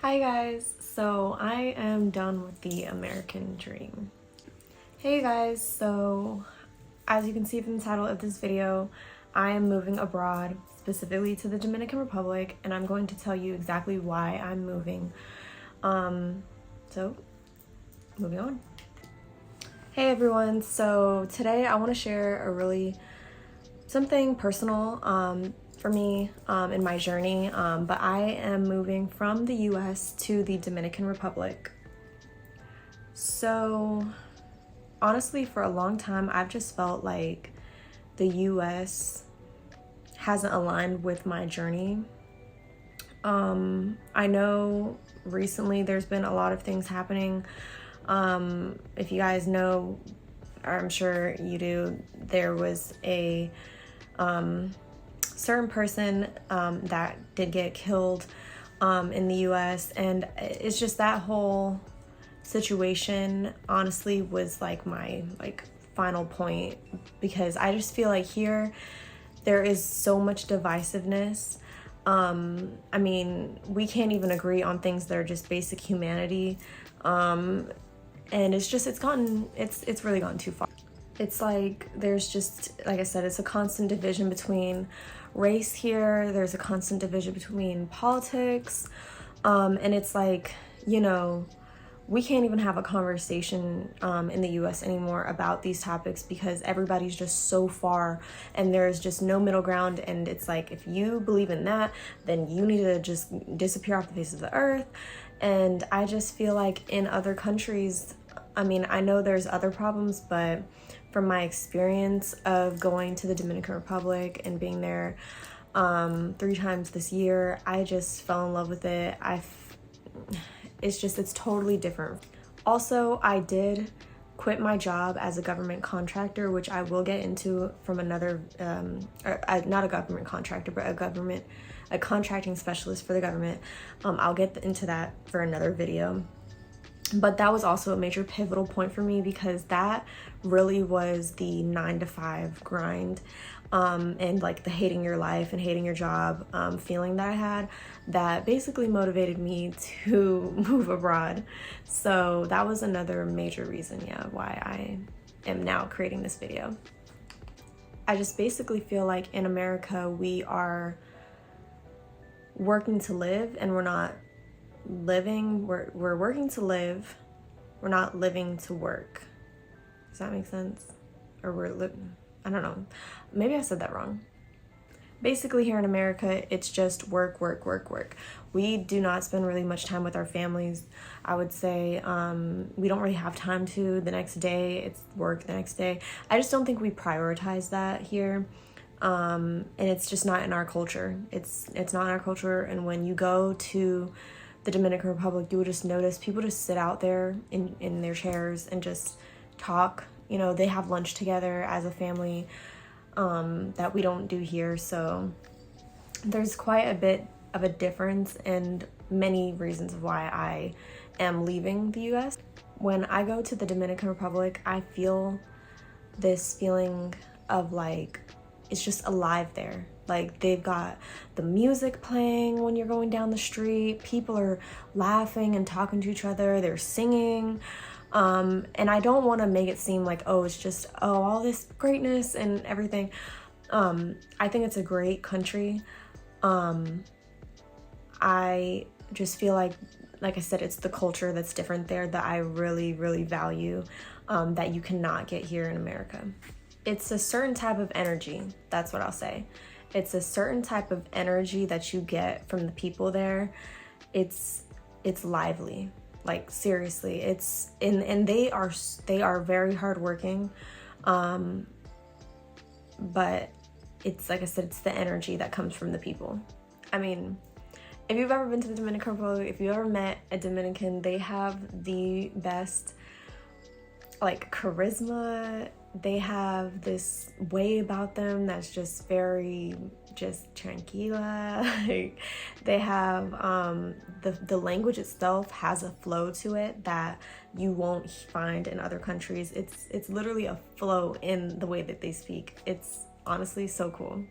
Hi guys, so I am done with the American dream. Hey guys, so as you can see from the title of this video, I am moving abroad, specifically to the Dominican Republic, and I'm going to tell you exactly why I'm moving. So moving on. Hey everyone, so today I want to share something personal for me in my journey, but I am moving from the US to the Dominican Republic. So honestly, for a long time, I've just felt like the US hasn't aligned with my journey. I know recently there's been a lot of things happening. If you guys know, or I'm sure you do, there was a certain person that did get killed in the US, and it's just that whole situation honestly was like my final point, because I just feel like here there is so much divisiveness. I mean, we can't even agree on things that are just basic humanity, and it's really gone too far. It's like there's just, like I said, it's a constant division between race here. There's a constant division between politics, and it's like, we can't even have a conversation in the US anymore about these topics, because everybody's just so far and there's just no middle ground. And it's like, if you believe in that, then you need to just disappear off the face of the earth. And I just feel like in other countries, I mean, I know there's other problems, but from my experience of going to the Dominican Republic and being there 3 times this year, I just fell in love with it. It's totally different. Also, I did quit my job as a government contractor, which I will get into from another, not a government contractor, but a contracting specialist for the government. I'll get into that for another video. But that was also a major pivotal point for me, because that really was the 9-to-5 grind, and like the hating your life and hating your job feeling that I had, that basically motivated me to move abroad. So that was another major reason, why I am now creating this video. I just basically feel like in America we are working to live, and we're not living. We're working to live, we're not living to work. Does that make sense? Or I don't know, maybe I said that wrong. Basically here in America, it's just work, work, work, work. We do not spend really much time with our families. I would say we don't really have time to. The next day it's work, the next day. I just don't think we prioritize that here. And it's just not in our culture. It's not in our culture. And when you go to the Dominican Republic, you will just notice people just sit out there in their chairs and just talk. They have lunch together as a family, that we don't do here. So there's quite a bit of a difference, and many reasons why I am leaving the US. When I go to the Dominican Republic, I feel this feeling of like, it's just alive there. Like, they've got the music playing when you're going down the street. People are laughing and talking to each other. They're singing. And I don't want to make it seem like, it's just, all this greatness and everything. I think it's a great country. I just feel like I said, it's the culture that's different there that I really, really value, that you cannot get here in America. It's a certain type of energy. That's what I'll say. It's a certain type of energy that you get from the people there. It's lively. Like, seriously, and they are very hardworking. But it's, like I said, it's the energy that comes from the people. I mean, if you've ever been to the Dominican Republic, if you ever met a Dominican, they have the best charisma. They have this way about them that's just very tranquila. They have the language itself has a flow to it that you won't find in other countries. It's literally a flow in the way that they speak. It's honestly so cool.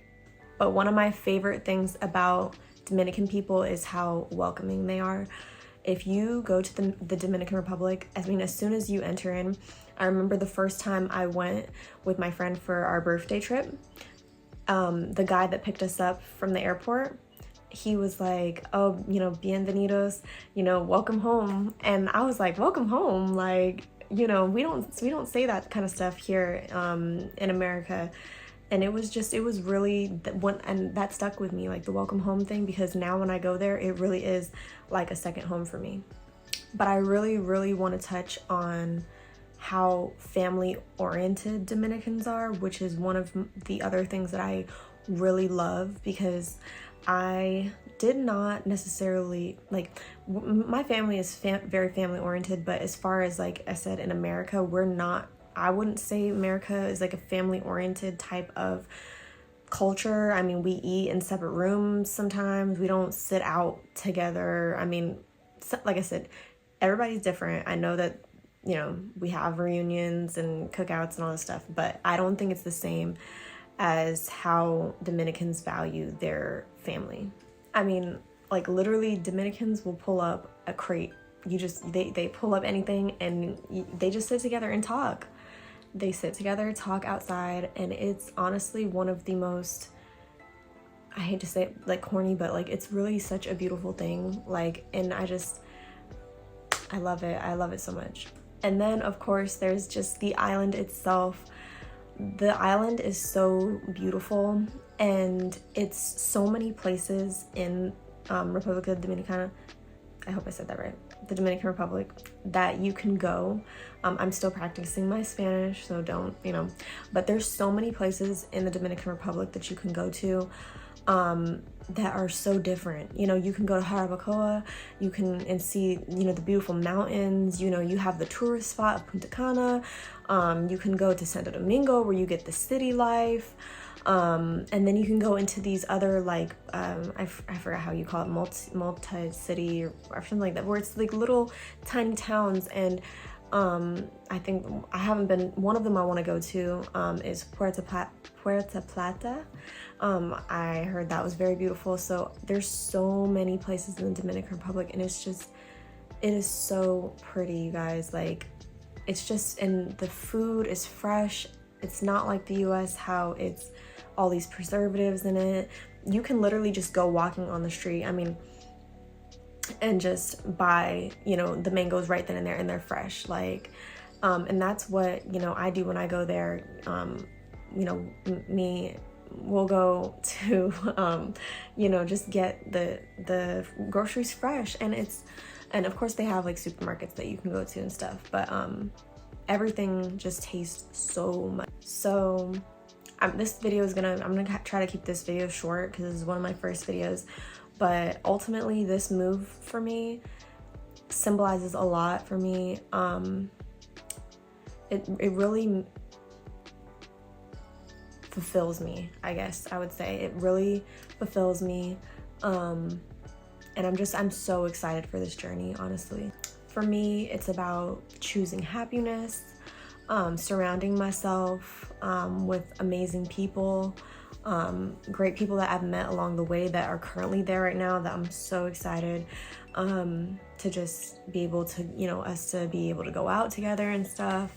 But one of my favorite things about Dominican people is how welcoming they are. if you go to the Dominican Republic, I mean, as soon as you enter in, I remember the first time I went with my friend for our birthday trip, the guy that picked us up from the airport, he was like, oh, you know, bienvenidos, you know, welcome home. And I was like, welcome home? Like, you know, we don't say that kind of stuff here in America. And it was really one, and that stuck with me, like the welcome home thing, because now when I go there, it really is like a second home for me. But I really, really want to touch on how family oriented Dominicans are, which is one of the other things that I really love, because I did not necessarily, like, my family is very family oriented, but as far as, like I said, in America, we're not, I wouldn't say America is like a family oriented type of culture. I mean, we eat in separate rooms sometimes. We don't sit out together. I mean, like I said, everybody's different. I know that, you know, we have reunions and cookouts and all this stuff, but I don't think it's the same as how Dominicans value their family. I mean, like literally Dominicans will pull up a crate. They pull up anything and they just sit together and talk. They sit together, talk outside, and it's honestly one of the most, I hate to say it like corny, but like it's really such a beautiful thing. Like, and I love it. I love it so much. And then of course there's just the island itself. The island is so beautiful, and it's so many places in República Dominicana, I hope I said that right, the Dominican Republic, that you can go. I'm still practicing my Spanish, so don't, you know, but there's so many places in the Dominican Republic that you can go to that are so different. You know, you can go to Jarabacoa, you can and see, you know, the beautiful mountains. You know, you have the tourist spot of Punta Cana. You can go to Santo Domingo where you get the city life. And then you can go into these other, like, I forgot how you call it, multi-city or something like that, where it's like little tiny towns. And I think I haven't been, one of them I want to go to is Puerto Plata. I heard that was very beautiful. So there's so many places in the Dominican Republic, and it is so pretty, you guys. Like, it's just, and the food is fresh. It's not like the US, how it's all these preservatives in it. You can literally just go walking on the street, I mean, and just buy, you know, the mangoes right then and there, and they're fresh. Like, and that's what, you know, I do when I go there. You know, we'll go to, you know, just get the groceries fresh, and of course they have like supermarkets that you can go to and stuff, but everything just tastes so much. So this video is I'm gonna try to keep this video short because this is one of my first videos, but ultimately this move for me symbolizes a lot for me. It really fulfills me, I guess I would say. It really fulfills me, and I'm so excited for this journey, honestly. For me, it's about choosing happiness, surrounding myself with amazing people, great people that I've met along the way that are currently there right now, that I'm so excited to just be able to, you know, us to be able to go out together and stuff.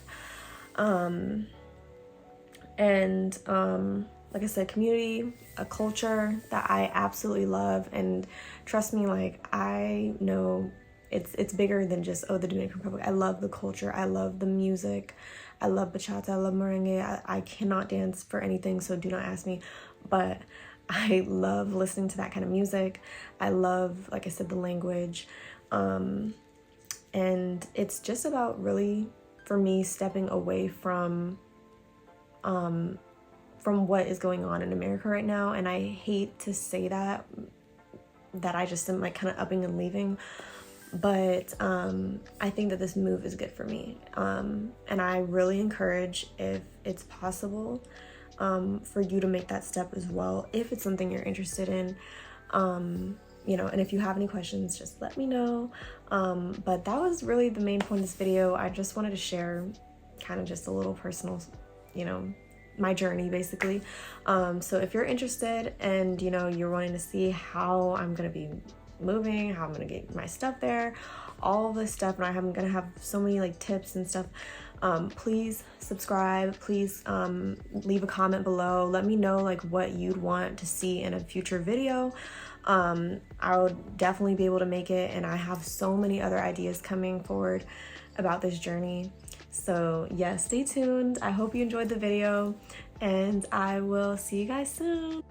Like I said, community, a culture that I absolutely love, and trust me, like, I know it's bigger than just, oh, the Dominican Republic. I love the culture, I love the music, I love bachata, I love merengue. I cannot dance for anything, so do not ask me, but I love listening to that kind of music. I love, like I said, the language, and it's just about really, for me, stepping away from what is going on in America right now. And I hate to say that I just am like kind of upping and leaving, but I think that this move is good for me, and I really encourage, if it's possible, for you to make that step as well, if it's something you're interested in. You know, and if you have any questions, just let me know. But that was really the main point of this video. I just wanted to share kind of just a little personal, you know, my journey basically. So if you're interested and, you know, you're wanting to see how I'm gonna be, moving, how I'm gonna get my stuff there, all of this stuff, and I'm gonna have so many like tips and stuff. Please subscribe, please leave a comment below, let me know like what you'd want to see in a future video. I would definitely be able to make it, and I have so many other ideas coming forward about this journey. So yes, stay tuned. I hope you enjoyed the video, and I will see you guys soon.